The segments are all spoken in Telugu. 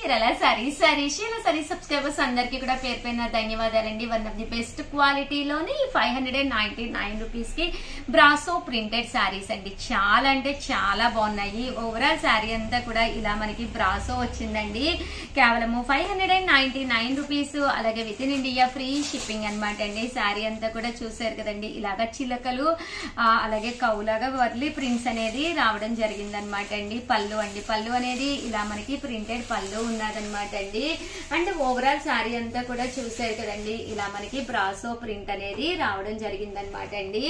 చీరల సారీ సబ్స్క్రైబర్స్ అందరికి కూడా పేరు పైన ధన్యవాదాలండి. వన్ ఆఫ్ ది బెస్ట్ క్వాలిటీలోని 599 రూపీస్ కి బ్రాసో ప్రింటెడ్ సారీస్ అండి. చాలా అంటే చాలా బాగున్నాయి. ఓవరాల్ సారీ అంతా కూడా ఇలా మనకి బ్రాసో వచ్చిందండి. కేవలము 599 రూపీస్. అలాగే within India free shipping అనమాట అండి. సారీ అంతా కూడా చూసారు కదండి, ఇలాగా చిలకలు అలాగే కౌలాగా వర్లీ ప్రింట్స్ అనేది రావడం జరిగింది అనమాట అండి. పళ్ళు అండి, పళ్ళు అనేది ఇలా మనకి ప్రింటెడ్ పళ్ళు ఉన్నదనమాట అండి. అండ్ ఓవరాల్ సారీ అంతా కూడా చూసారు కదండి, ఇలా మనకి బ్రాసో ప్రింట్ అనేది రావడం జరిగిందనమాట అండి.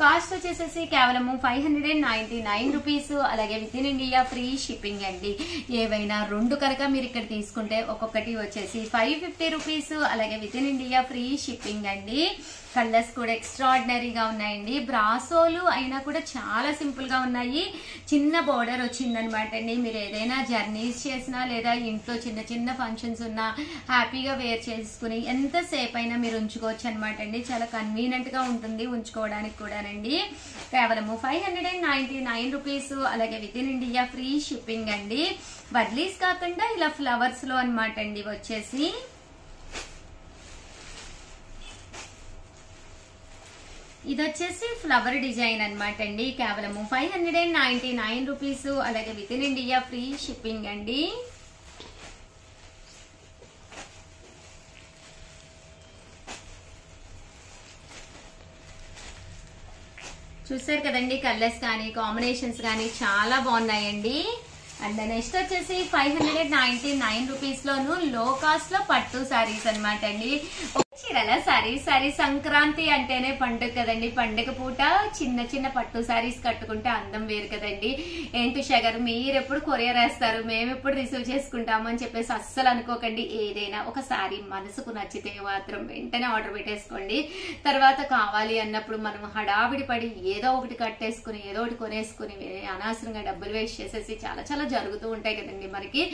కాస్ట్ వచ్చేసేసి కేవలము 599 రూపీస్. అలాగే within India free shipping అండి. ఏవైనా రెండు కనుక మీరు ఇక్కడ తీసుకుంటే ఒక్కొక్కటి వచ్చేసి 550 రూపీస్. అలాగే within India free shipping అండి. కలర్స్ కూడా ఎక్స్ట్రాడినరీగా ఉన్నాయండి. బ్రాసోలు అయినా కూడా చాలా సింపుల్ గా ఉన్నాయి. చిన్న బోర్డర్ వచ్చిందనమాట అండి. మీరు ఏదైనా జర్నీస్ చేసినా లేదా ఇంట్లో చిన్న చిన్న ఫంక్షన్స్ ఉన్నా హ్యాపీగా వేర్ చేసుకుని ఎంతసేపు అయినా మీరు ఉంచుకోవచ్చు అనమాట అండి. చాలా కన్వీనియంట్ గా ఉంటుంది ఉంచుకోవడానికి కూడానండి. కేవలము 599 రూపీస్. అలాగే within India free shipping అండి. బడ్లీస్ కాకుండా ఇలా ఫ్లవర్స్ లో అనమాట అండి వచ్చేసి. ఇది వచ్చేసి ఫ్లవర్ డిజైన్ అనమాట అండి. కేవలము 599 రూపీస్. అలాగే within India free shipping అండి. చూసారు కదండి, కలర్స్ కానీ కాంబినేషన్స్ కానీ చాలా బాగున్నాయండి. అండ్ నెక్స్ట్ వచ్చేసి 599 రూపీస్ లోను లో కాస్ట్ లో పట్టు సారీస్ అనమాట అండి. చీరల సారీ సంక్రాంతి అంటేనే పండుగ కదండి. పండుగ పూట చిన్న చిన్న పట్టు సారీస్ కట్టుకుంటే అందం వేరు కదండి. ఏంటి షగర్ మీరు ఎప్పుడు కొరియర్ వేస్తారు, మేము ఎప్పుడు రిసీవ్ చేసుకుంటాము అని చెప్పేసి అస్సలు అనుకోకండి. ఏదైనా ఒక సారీ మనసుకు నచ్చితే మాత్రం వెంటనే ఆర్డర్ పెట్టేసుకోండి. తర్వాత కావాలి అన్నప్పుడు మనం హడావిడి పడి ఏదో ఒకటి కట్టేసుకుని ఏదో ఒకటి కొనేసుకుని అనవసరంగా డబ్బులు వేస్ట్ చేసేసి చాలా చాలా జరుగుతూ ఉంటాయి కదండి మనకి.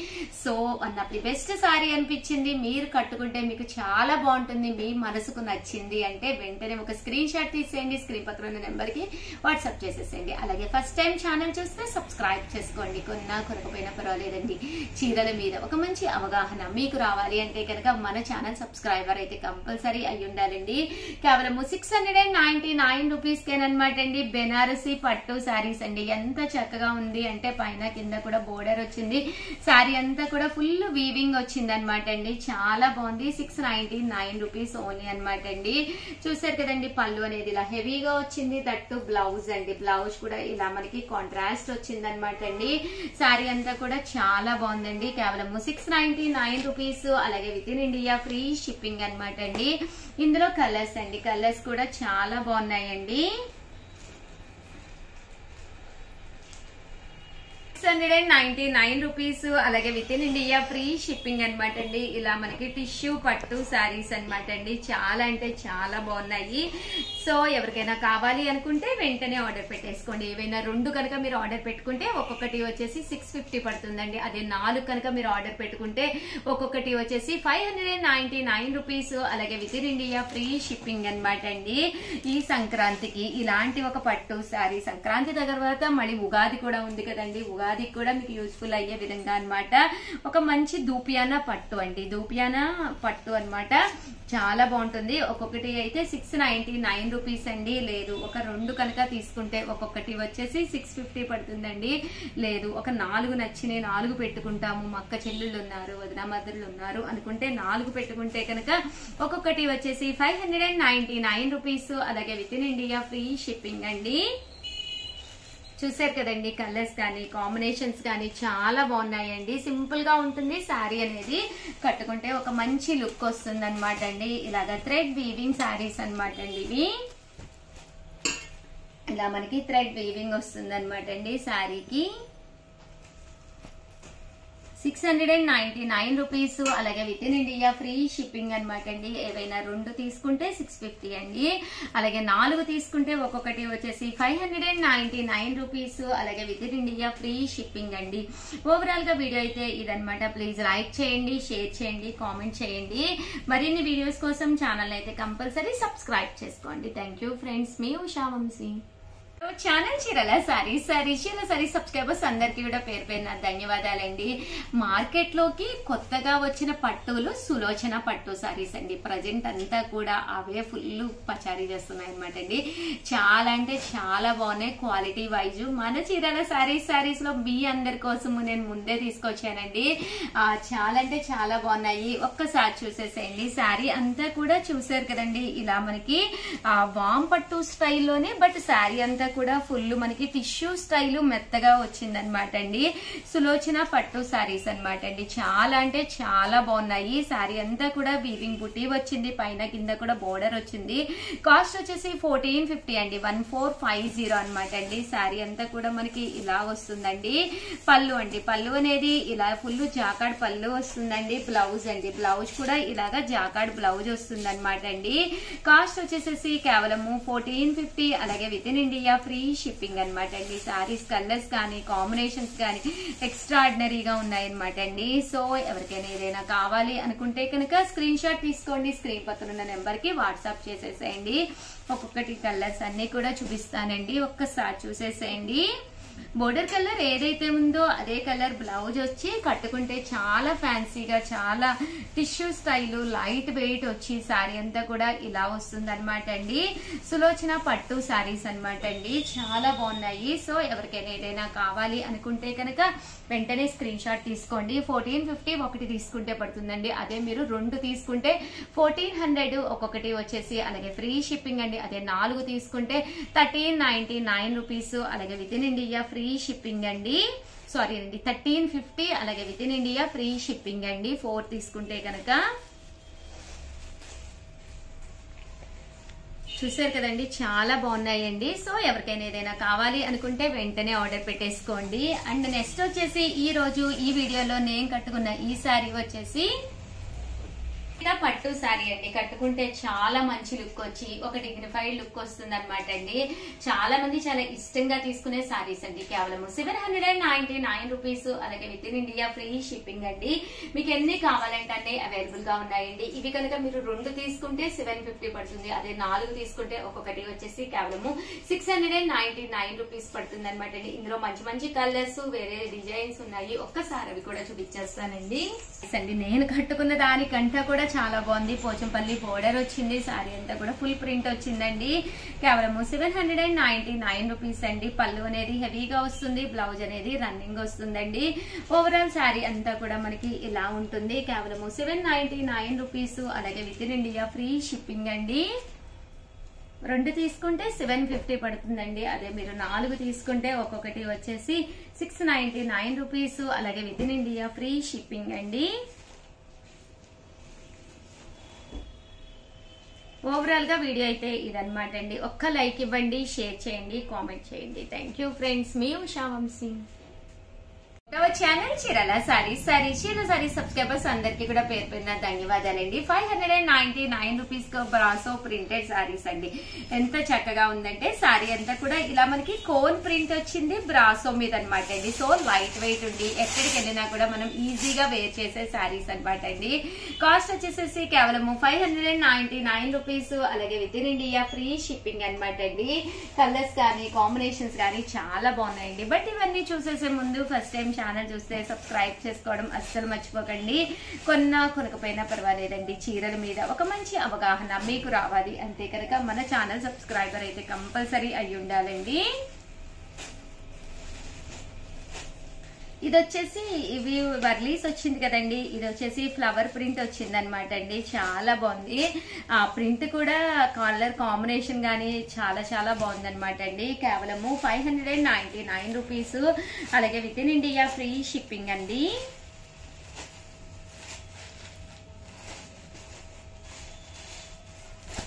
So one of the best sorry అనిపించింది. మీరు కట్టుకుంటే మీకు చాలా బాగుంటుంది, మీ మనసుకు నచ్చింది అంటే వెంటనే ఒక స్క్రీన్ షాట్ తీసేయండి, స్క్రీన్ పక్కన ఉన్న నెంబర్ కి వాట్సాప్ చేసేసేయండి. అలాగే ఫస్ట్ టైం ఛానల్ చూస్తే సబ్స్క్రైబ్ చేసుకోండి. కొన్నా కొనకపోయినా పర్వాలేదండి. చీరల మీద ఒక మంచి అవగాహన మీకు రావాలి అంటే కనుక మన ఛానల్ సబ్స్క్రైబర్ అయితే కంపల్సరీ అయి ఉండాలండి. కేవలము 699 రూపీస్ కేనమాట అండి. బెనారసీ పట్టు సారీస్ అండి. ఎంత చక్కగా ఉంది అంటే పైన కింద కూడా బోర్డర్ వచ్చింది. సారీ అంతా కూడా ఫుల్ వీవింగ్ వచ్చింది అనమాట అండి. చాలా బాగుంది. 699 రూపీస్ ఓన్లీ అనమాట అండి. చూసారు కదండి, పళ్ళు అనేది ఇలా హెవీగా వచ్చింది. తట్టు బ్లౌజ్ అండి. బ్లౌజ్ కూడా ఇలా మనకి కాంట్రాస్ట్ వచ్చింది అనమాట అండి. సారీ అంతా కూడా చాలా బాగుందండి. కేవలం 699 రూపీస్. అలాగే within India free shipping అనమాట అండి. ఇందులో కలర్స్ అండి, కలర్స్ కూడా చాలా బాగున్నాయండి. 699 రూపీస్. అలాగే within India free shipping అనమాట అండి. ఇలా మనకి టిష్యూ పట్టు శారీస్ అనమాట అండి. చాలా అంటే చాలా బాగున్నాయి. సో ఎవరికైనా కావాలి అనుకుంటే వెంటనే ఆర్డర్ పెట్టేసుకోండి. ఏవైనా రెండు కనుక మీరు ఆర్డర్ పెట్టుకుంటే ఒక్కొక్కటి వచ్చేసి 650 పడుతుందండి. అదే 4 కనుక మీరు ఆర్డర్ పెట్టుకుంటే ఒక్కొక్కటి వచ్చేసి 599 రూపీస్. అలాగే within India free shipping అనమాట అండి. ఈ సంక్రాంతికి ఇలాంటి ఒక పట్టు శారీ, సంక్రాంతి తర్వాత మళ్ళీ ఉగాది కూడా ఉంది కదండి. ఉగాది కూడా మీకు యూస్ఫుల్ అయ్యే విధంగా అనమాట ఒక మంచి దూపియానా పట్టు అండి. దూపియానా పట్టు అనమాట. చాలా బాగుంటుంది. ఒక్కొక్కటి అయితే 699 రూపీస్ అండి. లేదు ఒక రెండు కనుక తీసుకుంటే ఒక్కొక్కటి వచ్చేసి 650 పడుతుందండి. లేదు ఒక 4 నచ్చినాయి 4 పెట్టుకుంటాము, మా అక్క చెల్లెళ్ళు ఉన్నారు, వదిన మదర్లు ఉన్నారు అనుకుంటే 4 పెట్టుకుంటే కనుక ఒక్కొక్కటి వచ్చేసి 599 రూపీస్. అలాగే within India free shipping అండి. చూసారు కదండి, కలర్స్ కానీ కాంబినేషన్స్ కానీ చాలా బాగున్నాయండి. సింపుల్ గా ఉంటుంది శారీ అనేది. కట్టుకుంటే ఒక మంచి లుక్ వస్తుంది అనమాట అండి. ఇలాగా థ్రెడ్ వీవింగ్ శారీస్ అనమాట అండి. ఇవి ఇలా మనకి థ్రెడ్ వీవింగ్ వస్తుంది అనమాట అండి శారీకి. 699 రూపీస్. అలాగే within India free shipping అనమాట అండి. ఏవైనా రెండు తీసుకుంటే 650 అండి. అలాగే 4 తీసుకుంటే ఒక్కొక్కటి వచ్చేసి 599 రూపీస్. అలాగే within India free shipping అండి. ఓవరాల్ గా వీడియో అయితే ఇదనమాట. ప్లీజ్ లైక్ చేయండి, షేర్ చేయండి, కామెంట్ చేయండి. మరిన్ని వీడియోస్ కోసం ఛానల్ అయితే కంపల్సరీ సబ్స్క్రైబ్ చేసుకోండి. Thank you friends. మీ ఉషా వంశీ. ఛానల్ చీరల సారీస్ చీరల సారీస్ సబ్స్క్రైబర్స్ అందరికీ కూడా పేరు పేరున ధన్యవాదాలండి. మార్కెట్ లోకి కొత్తగా వచ్చిన పట్టులు సులోచన పట్టు సారీస్ అండి. ప్రజెంట్ అంతా కూడా అవే ఫుల్ పచారీ చేస్తున్నాయి అనమాట అండి. చాలా అంటే చాలా బాగున్నాయి క్వాలిటీ వైజ్. మన చీరల సారీస్ లో మీ అందరి కోసం నేను ముందే తీసుకొచ్చానండి. చాలా అంటే చాలా బాగున్నాయి. ఒక్కసారి చూసేసేయండి. శారీ అంతా కూడా చూసారు కదండి, ఇలా మనకి వామ్ పట్టు స్టైల్లోనే, బట్ శారీ అంతా కూడా ఫుల్ మనకి టిష్యూ స్టైల్ మెత్తగా వచ్చిందనమాట అండి. సులోచన పట్టు సారీస్ అనమాట అండి. చాలా అంటే చాలా బాగున్నాయి. శారీ అంతా కూడా వీవింగ్ బుటీ వచ్చింది, పైన కింద కూడా బోర్డర్ వచ్చింది. కాస్ట్ వచ్చేసి 1450 అండి, 1450 అనమాట అండి. శారీ అంతా కూడా మనకి ఇలా వస్తుందండి. పళ్ళు అండి, పళ్ళు అనేది ఇలా ఫుల్ జాకాడ్ పళ్ళు వస్తుందండి. బ్లౌజ్ అండి, బ్లౌజ్ కూడా ఇలాగా జాకాడ్ బ్లౌజ్ వస్తుంది అనమాట అండి. కాస్ట్ వచ్చేసేసి కేవలము 1450. అలాగే within India free shipping అనమాట అండి. సారీస్ కలర్స్ కానీ కాంబినేషన్స్ కానీ ఎక్స్ట్రాడినరీగా ఉన్నాయన్నమాట అండి. సో ఎవరికైనా ఏదైనా కావాలి అనుకుంటే కనుక స్క్రీన్ షాట్ తీసుకోండి. స్క్రీన్ పక్కన ఉన్న నెంబర్ కి వాట్సాప్ చేసేసేయండి. ఒక్కొక్కటి కలర్స్ అన్ని కూడా చూపిస్తానండి, ఒక్కసారి చూసేసేయండి. బోర్డర్ కలర్ ఏదైతే ఉందో అదే కలర్ బ్లౌజ్ వచ్చి కట్టుకుంటే చాలా ఫ్యాన్సీగా, చాలా టిష్యూ స్టైల్, లైట్ వెయిట్ వచ్చి శారీ అంతా కూడా ఇలా వస్తుంది అనమాట అండి. సులోచన పట్టు శారీస్ అనమాట అండి. చాలా బాగున్నాయి. సో ఎవరికైనా ఏదైనా కావాలి అనుకుంటే కనుక వెంటనే స్క్రీన్ షాట్ తీసుకోండి. 1450 ఒకటి తీసుకుంటే పడుతుందండి. అదే మీరు 2 తీసుకుంటే 1400 ఒక్కొక్కటి వచ్చేసి. అలాగే ఫ్రీ షిప్పింగ్ అండి. అదే 4 తీసుకుంటే 1399 రూపీస్. అలాగే within India free shipping అండి. సారీ అండి, 1350. అలాగే within India free shipping అండి 4 తీసుకుంటే కనుక. చూసారు కదండి, చాలా బాగున్నాయండి. సో ఎవరికైనా ఏదైనా కావాలి అనుకుంటే వెంటనే ఆర్డర్ పెట్టేసుకోండి. అండ్ నెక్స్ట్ వచ్చేసి ఈ రోజు ఈ వీడియోలో నేను కట్టుకున్న ఈ శారీ వచ్చేసి పట్టు శారీ అండి. కట్టుకుంటే చాలా మంచి లుక్ వచ్చి ఒక డిగ్నిఫైడ్ లుక్ వస్తుంది అనమాట అండి. చాలా మంది చాలా ఇష్టంగా తీసుకునే శారీస్ అండి. కేవలం 799 రూపీస్. అలాగే within India free shipping అండి. మీకు ఎన్ని కావాలంటే అవైలబుల్ గా ఉన్నాయండి. ఇవి కనుక మీరు 2 తీసుకుంటే 750 పడుతుంది. అదే 4 తీసుకుంటే ఒక్కొక్కటి వచ్చేసి కేవలము 699 రూపీస్ పడుతుంది అనమాట అండి. ఇందులో మంచి మంచి కలర్స్, వేరే డిజైన్స్ ఉన్నాయి. ఒక్కసారి అవి కూడా చూపించేస్తానండి. నేను కట్టుకున్న దానికంటే కూడా చాలా బాగుంది. పోచంపల్లి బోర్డర్ వచ్చింది. శారీ అంతా కూడా ఫుల్ ప్రింట్ వచ్చిందండి. కేవలం 799 రూపీస్ అండి. పళ్ళు అనేది హెవీగా వస్తుంది, బ్లౌజ్ అనేది రన్నింగ్ వస్తుందండి. ఓవరాల్ శారీ అంతా కూడా మనకి ఇలా ఉంటుంది. కేవలం 799 రూపీస్. అలాగే within India free shipping అండి. 2 తీసుకుంటే 750 పడుతుందండి. అదే మీరు 4 తీసుకుంటే ఒక్కొక్కటి వచ్చేసి 699 రూపీస్. అలాగే within India free shipping అండి. ఓవరాల్ గా వీడియో అయితే ఇదన్నమాట అండి. ఒక్క లైక్ ఇవ్వండి, షేర్ చేయండి, కామెంట్ చేయండి. Thank you friends. మీ ఉషా వంశీ. ఛానల్ చీరల సారీస్ చీరల సారీస్ సబ్స్క్రైబర్స్ అందరికీ కూడా పేరు పేరున ధన్యవాదాలండి. 599 రూపీస్ కు బ్రాసో ప్రింటెడ్ సారీస్ అండి. ఎంత చక్కగా ఉందంటే సారీ అంతా కూడా ఇలా మనకి కోన్ ప్రింట్ వచ్చింది బ్రాసో మీద అనమాట అండి. సో లైట్ వెయిట్ ఉండి ఎక్కడికి వెళ్ళినా కూడా మనం ఈజీగా వేర్ చేసే సారీస్ అనమాట అండి. కాస్ట్ వచ్చేసేసి కేవలం 599 రూపీస్. అలాగే within India free shipping అనమాట అండి. కలర్స్ కానీ కాంబినేషన్స్ కానీ చాలా బాగున్నాయండి. బట్ ఇవన్నీ చూసేసే ముందు ఫస్ట్ టైం ఛానల్ చూస్తే సబ్స్క్రైబ్ చేసుకోవడం అస్సలు మర్చిపోకండి. కొనకపోయినా పర్వాలేదండి. చీరల మీద ఒక మంచి అవగాహన మీకు రావాలి అంతే కనుక మన ఛానల్ సబ్స్క్రైబర్ అయితే కంపల్సరీ అయి ఉండాలండి. ఇది వచ్చేసి ఇవి వర్లీస్ వచ్చింది కదండి. ఇది వచ్చేసి ఫ్లవర్ ప్రింట్ వచ్చింది అనమాట అండి. చాలా బాగుంది. ఆ ప్రింట్ కూడా కలర్ కాంబినేషన్ గానీ చాలా చాలా బాగుంది అనమాట అండి. కేవలము 599 రూపీస్. అలాగే within India free shipping అండి.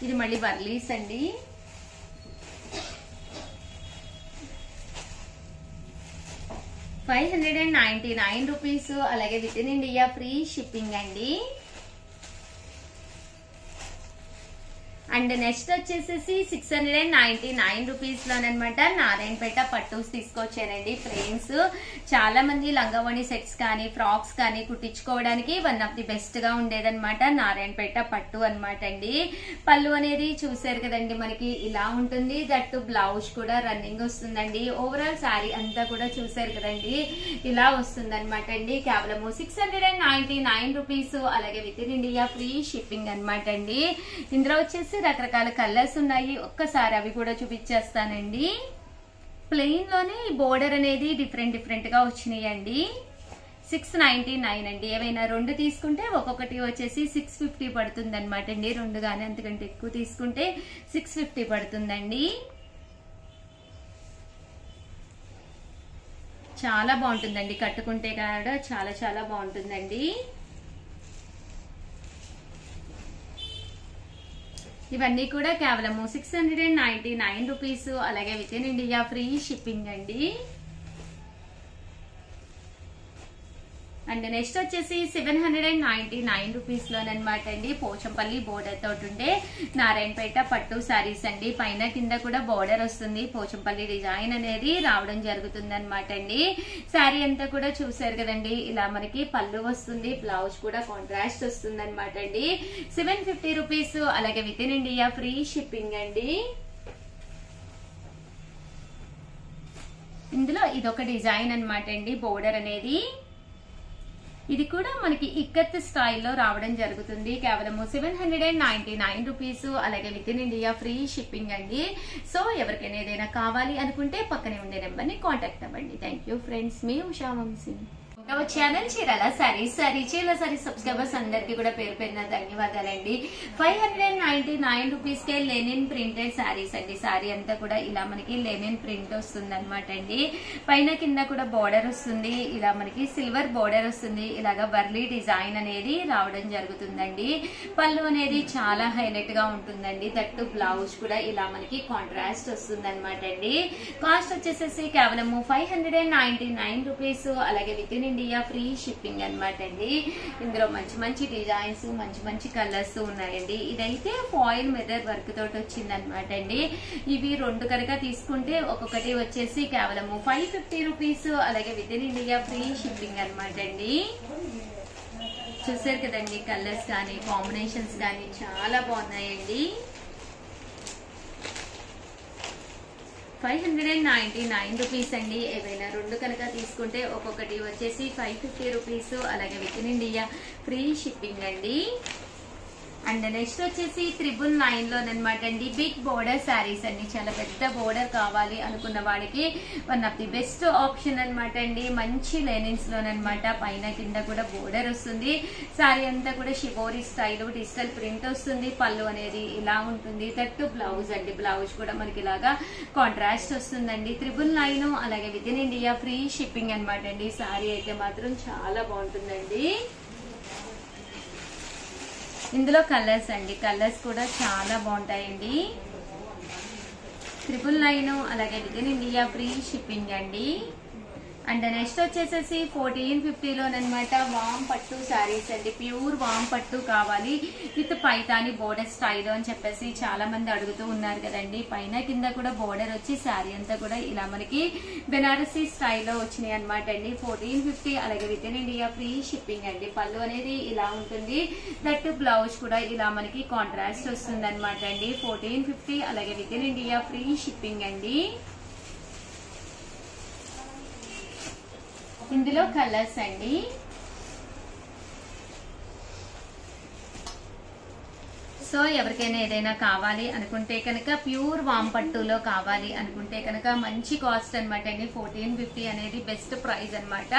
ఇది మళ్ళీ వర్లీస్ అండి. ₹599. అలాగే within India free shipping అండి. అండ్ నెక్స్ట్ వచ్చేసేసి 699 రూపీస్ లోనమాట నారాయణపేట పట్టూస్ తీసుకొచ్చానండి ఫ్రెండ్స్. చాలా మంది లంగావణి సెట్స్ కానీ ఫ్రాక్స్ కానీ కుట్టించుకోవడానికి వన్ ఆఫ్ ది బెస్ట్ గా ఉండేదన్నమాట నారాయణపేట పట్టు అనమాట అండి. పళ్ళు అనేది చూసారు కదండి, మనకి ఇలా ఉంటుంది. దట్టు బ్లౌజ్ కూడా రన్నింగ్ వస్తుందండి. ఓవరాల్ శారీ అంతా కూడా చూసారు కదండి, ఇలా వస్తుంది అనమాట అండి. కేవలము 699 రూపీస్, అలాగే within India free shipping అనమాట అండి. ఇందులో వచ్చేసి రకరకాల కలర్స్ ఉన్నాయి, ఒక్కసారి అవి కూడా చూపించేస్తానండి. ప్లెయిన్ లోనే బోర్డర్ అనేది డిఫరెంట్ గా వచ్చినాయండి. 699 అండి. ఏవైనా రెండు తీసుకుంటే ఒక్కొక్కటి వచ్చేసి 650 పడుతుంది అనమాట అండి. రెండు గానీ అంతకంటే ఎక్కువ తీసుకుంటే 650 పడుతుందండి. చాలా బాగుంటుందండి, కట్టుకుంటే కూడా చాలా బాగుంటుందండి. ఇవన్నీ కూడా కేవలము 699 రూపీస్, అలాగే within India free shipping అండి. అండ్ నెక్స్ట్ వచ్చేసి 799 రూపీస్ లోనమాట అండి. పోచంపల్లి బోర్డర్ తోటి ఉండే నారాయణపేట పట్టు శారీస్ అండి. పైన కింద కూడా బోర్డర్ వస్తుంది, పోచంపల్లి డిజైన్ అనేది రావడం జరుగుతుంది అనమాట అండి. శారీ అంతా కూడా చూసారు కదండి, ఇలా మనకి పళ్ళు వస్తుంది, బ్లౌజ్ కూడా కాంట్రాస్ట్ వస్తుంది అనమాట అండి. 750 రూపీస్, అలాగే within India free shipping అండి. ఇందులో ఇదొక డిజైన్ అనమాట అండి, బోర్డర్ అనేది. ఇది కూడా మనకి ఇక్కత్ స్టైల్లో రావడం జరుగుతుంది. కేవలము 799 రూపీస్, అలాగే within India free shipping అండి. సో ఎవరికైనా ఏదైనా కావాలి అనుకుంటే పక్కనే ఉండే నెంబర్ ని కాంటాక్ట్ అవ్వండి. థ్యాంక్ యూ ఫ్రెండ్స్, మీ ఉషా వంశీ. ఛానల్ చీరాల సారీస్ చీరాల సారీస్ సబ్స్క్రైబర్స్ అందరికి కూడా పేరు పేరున ధన్యవాదాలండి. 599 రూపీస్ కే లెనిన్ ప్రింటెడ్ శారీస్ అండి. శారీ అంతా కూడా ఇలా మనకి లెనిన్ ప్రింట్ వస్తుంది అనమాట అండి. పైన కింద కూడా బోర్డర్ వస్తుంది, ఇలా మనకి సిల్వర్ బోర్డర్ వస్తుంది. ఇలాగా బర్లీ డిజైన్ అనేది రావడం జరుగుతుందండి. పళ్ళు అనేది చాలా హైలైట్ గా ఉంటుందండి. దట్టు బ్లౌజ్ కూడా ఇలా మనకి కాంట్రాస్ట్ వస్తుంది అనమాట అండి. కాస్ట్ వచ్చేసేసి కేవలము 599 రూపీస్, అలాగే within India free shipping అనమాట అండి. ఇందులో మంచి డిజైన్స్, మంచి కలర్స్ ఉన్నాయండి. ఇదైతే ఫాయిల్ మిర్రర్ వర్క్ తోటి వచ్చింది అనమాట అండి. ఇవి రెండు కనుక తీసుకుంటే ఒక్కొక్కటి వచ్చేసి కేవలము 550 రూపీస్, అలాగే within India free shipping అనమాట అండి. చూసారు కదండి, కలర్స్ కానీ కాంబినేషన్స్ కానీ చాలా బాగున్నాయండి. 599 రూపీస్ అండి. ఏవైనా రెండు కనుక తీసుకుంటే ఒక్కొక్కటి వచ్చేసి 550 రూపీస్, అలాగే within India free shipping అండి. అండ్ నెక్స్ట్ వచ్చేసి 999 లోనమాట అండి. బిగ్ బోర్డర్ శారీస్ అండి. చాలా పెద్ద బోర్డర్ కావాలి అనుకున్న వాడికి one of the best option అనమాట అండి. మంచి లెనిన్స్ లోనమాట. పైన కింద కూడా బోర్డర్ వస్తుంది. శారీ అంతా కూడా షిబోరి స్టైల్ డిజిటల్ ప్రింట్ వస్తుంది. పళ్ళు అనేది ఇలా ఉంటుంది. దట్టు బ్లౌజ్ అండి. బ్లౌజ్ కూడా మనకి ఇలాగా కాంట్రాస్ట్ వస్తుందండి. 999, అలాగే within India free shipping అనమాట అండి. శారీ అయితే మాత్రం చాలా బాగుంటుందండి. ఇందులో కలర్స్ అండి, కలర్స్ కూడా చాలా బాగుంటాయండి. 999, అలాగే within India free shipping అండి. అండ్ నెక్స్ట్ వచ్చేసేసి 1450 లోనమాట వామ్ పట్టు శారీస్ అండి. ప్యూర్ వామ్ పట్టు కావాలి విత్ పైతాని బోర్డర్ స్టైల్ అని చెప్పేసి చాలా మంది అడుగుతూ ఉన్నారు కదండి. పైన కింద కూడా బోర్డర్ వచ్చి శారీ అంతా కూడా ఇలా మనకి బెనారసీ స్టైల్లో వచ్చినాయి అనమాట అండి. 1450, అలాగే within India free shipping అండి. పళ్ళు అనేది ఇలా ఉంటుంది. దట్టు బ్లౌజ్ కూడా ఇలా మనకి కాంట్రాస్ట్ వస్తుంది అనమాట అండి. 1450, అలాగే within India free shipping అండి. ఇందులో కలర్స్ అండి. సో ఎవరికైనా ఏదైనా కావాలి అనుకుంటే కనుక ప్యూర్ వామ్ పట్టులో కావాలి అనుకుంటే కనుక మంచి కాస్ట్ అనమాట అండి. 1450 అనేది బెస్ట్ ప్రైస్ అనమాట.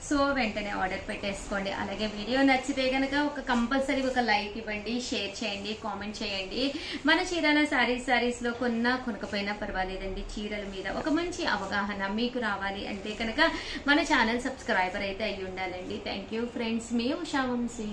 సో వెంటనే ఆర్డర్ పెట్టేసుకోండి. అలాగే వీడియో నచ్చితే కనుక కంపల్సరీ ఒక లైక్ ఇవ్వండి, షేర్ చేయండి, కామెంట్ చేయండి. మన చీరాల శారీస్ లో కొనకపోయినా పర్వాలేదండి. చీరల మీద ఒక మంచి అవగాహన మీకు రావాలి అంటే కనుక మన ఛానల్ సబ్స్క్రైబర్ అయితే అయ్యి ఉండాలండి. థ్యాంక్ యూ ఫ్రెండ్స్, మీ ఉషా వంశీ.